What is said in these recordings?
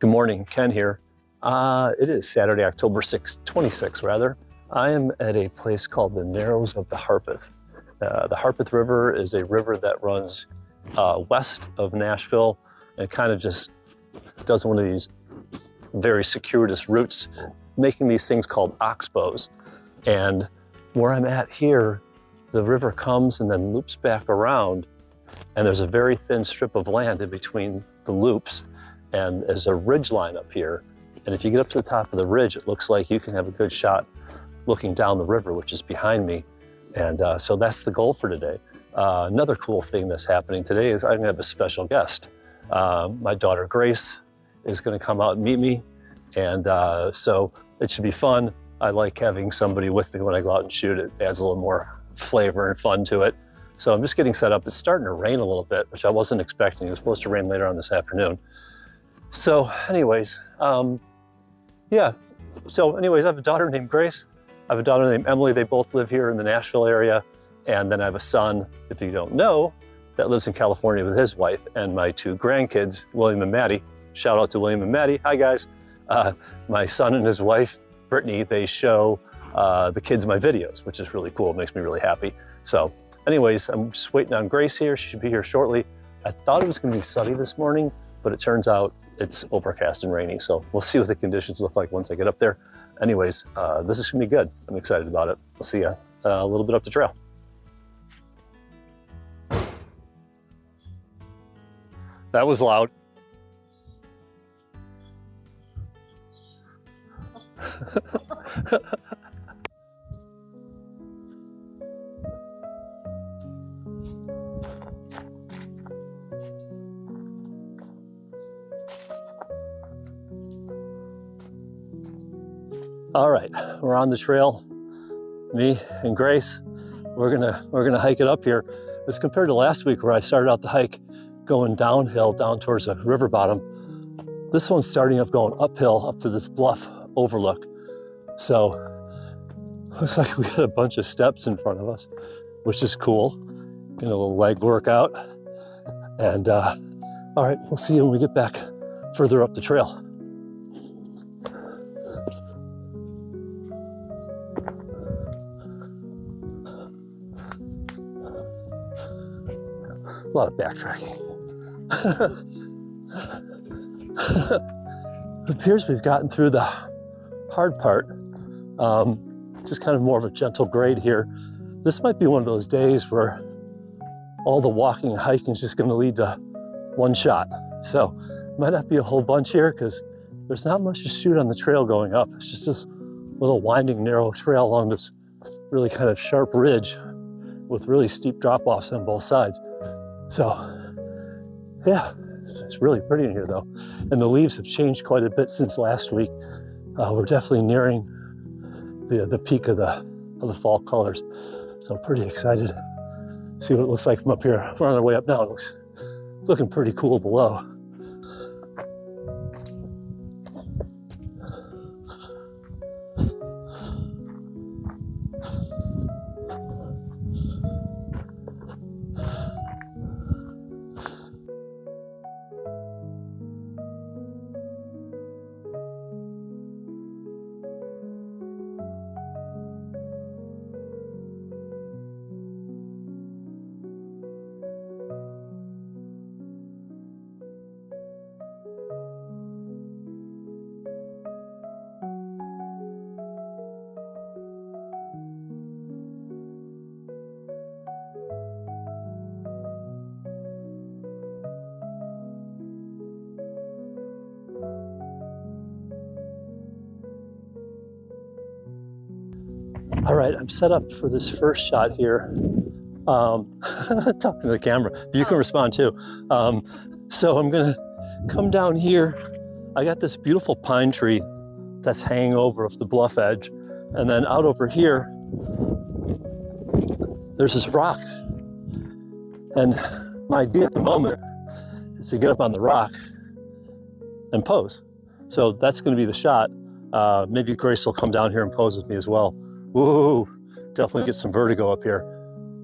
Good morning, Ken here. It is Saturday, October 26th rather. I am at a place called the Narrows of the Harpeth. The Harpeth River is a river that runs west of Nashville and kind of just does one of these very circuitous routes, making these things called oxbows. And where I'm at here, the river comes and then loops back around, and there's a very thin strip of land in between the loops, and there's a ridge line up here. And if you get up to the top of the ridge, it looks like you can have a good shot looking down the river, which is behind me. And so that's the goal for today. Another cool thing that's happening today is I'm gonna have a special guest. My daughter Grace is gonna come out and meet me. And so it should be fun. I like having somebody with me when I go out and shoot. It adds a little more flavor and fun to it. So I'm just getting set up. It's starting to rain a little bit, which I wasn't expecting. It was supposed to rain later on this afternoon. So anyways, yeah. So anyways, I have a daughter named Grace. I have a daughter named Emily. They both live here in the Nashville area. And then I have a son, if you don't know, that lives in California with his wife, and my two grandkids, William and Maddie. Shout out to William and Maddie. Hi guys. My son and his wife, Brittany, they show the kids my videos, which is really cool. It makes me really happy. So anyways, I'm just waiting on Grace here. She should be here shortly. I thought it was gonna be sunny this morning, but it turns out it's overcast and rainy. So we'll see what the conditions look like once I get up there. Anyways, this is gonna be good. I'm excited about it. We'll see you a little bit up the trail. That was loud. All right, we're on the trail. Me and Grace, we're gonna hike it up here. As compared to last week where I started out the hike going downhill down towards the river bottom, this one's starting up going uphill up to this bluff overlook. So looks like we got a bunch of steps in front of us, which is cool. Getting a little leg workout. And all right, we'll see you when we get back further up the trail. A lot of backtracking. It appears we've gotten through the hard part. Just kind of more of a gentle grade here. This might be one of those days where all the walking and hiking is just going to lead to one shot. So might not be a whole bunch here because there's not much to shoot on the trail going up. It's just this little winding, narrow trail along this really kind of sharp ridge with really steep drop-offs on both sides. So yeah, it's really pretty in here though. And the leaves have changed quite a bit since last week. We're definitely nearing the peak of the fall colors. So I'm pretty excited to see what it looks like from up here. We're on our way up now. It's looking pretty cool below. All right, I'm set up for this first shot here. Talking to the camera, you can respond too. So I'm gonna come down here. I got this beautiful pine tree that's hanging over the bluff edge. And then out over here, there's this rock. And my idea at the moment is to get up on the rock and pose. So that's gonna be the shot. Maybe Grace will come down here and pose with me as well. Woo, definitely get some vertigo up here.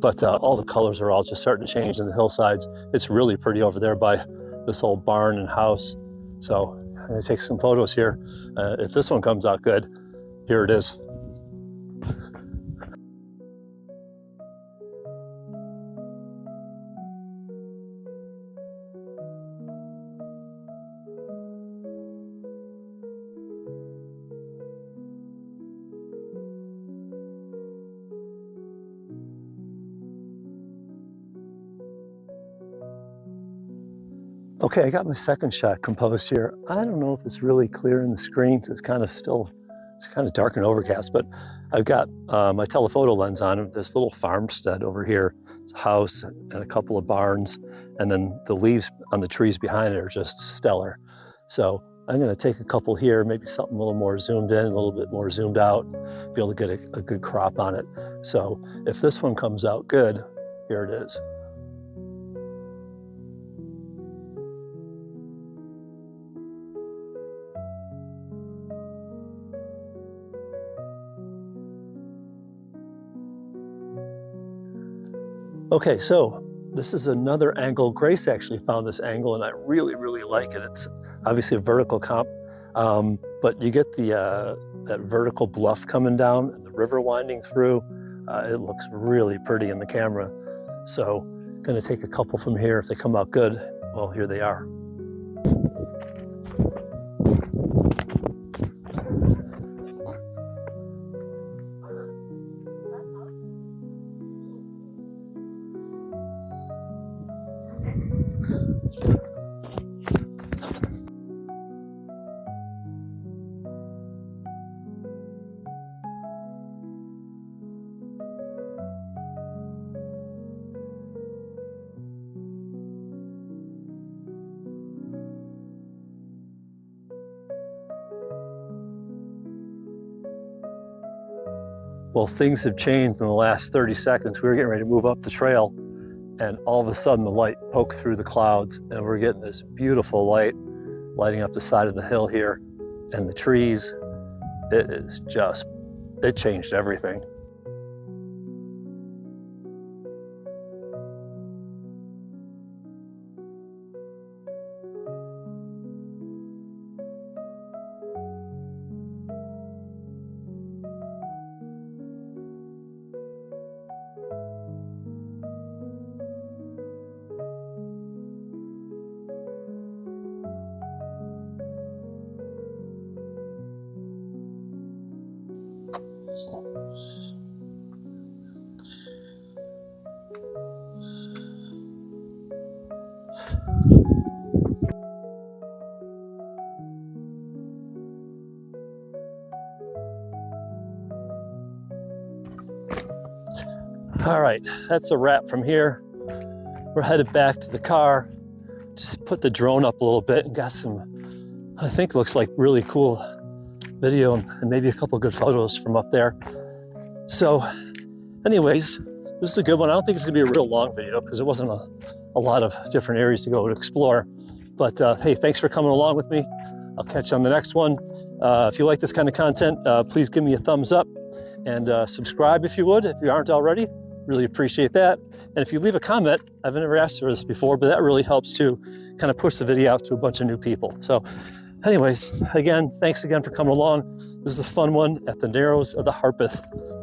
But all the colors are all just starting to change in the hillsides. It's really pretty over there by this old barn and house. So I'm gonna take some photos here. If this one comes out good, here it is. Okay, I got my second shot composed here. I don't know if it's really clear in the screens. It's kind of dark and overcast, but I've got my telephoto lens on this little farmstead over here. It's a house and a couple of barns, and then the leaves on the trees behind it are just stellar. So I'm gonna take a couple here, maybe something a little more zoomed in, a little bit more zoomed out, be able to get a good crop on it. So if this one comes out good, here it is. Okay, so this is another angle. Grace actually found this angle and I really, really like it. It's obviously a vertical comp, but you get that vertical bluff coming down and the river winding through. It looks really pretty in the camera. So I'm gonna take a couple from here. If they come out good, well, here they are. Well, things have changed in the last 30 seconds. We were getting ready to move up the trail and all of a sudden the light poked through the clouds and we're getting this beautiful light lighting up the side of the hill here and the trees. It changed everything. All right, that's a wrap from here. We're headed back to the car. Just put the drone up a little bit and got some, I think looks like really cool video and maybe a couple good photos from up there. So anyways, this is a good one. I don't think it's gonna be a real long video because it wasn't a lot of different areas to go to explore. But hey, thanks for coming along with me. I'll catch you on the next one. If you like this kind of content, please give me a thumbs up and subscribe if you would, if you aren't already. Really appreciate that. And if you leave a comment, I've never asked for this before, but that really helps to kind of push the video out to a bunch of new people. So anyways, again, thanks again for coming along. This is a fun one at the Narrows of the Harpeth.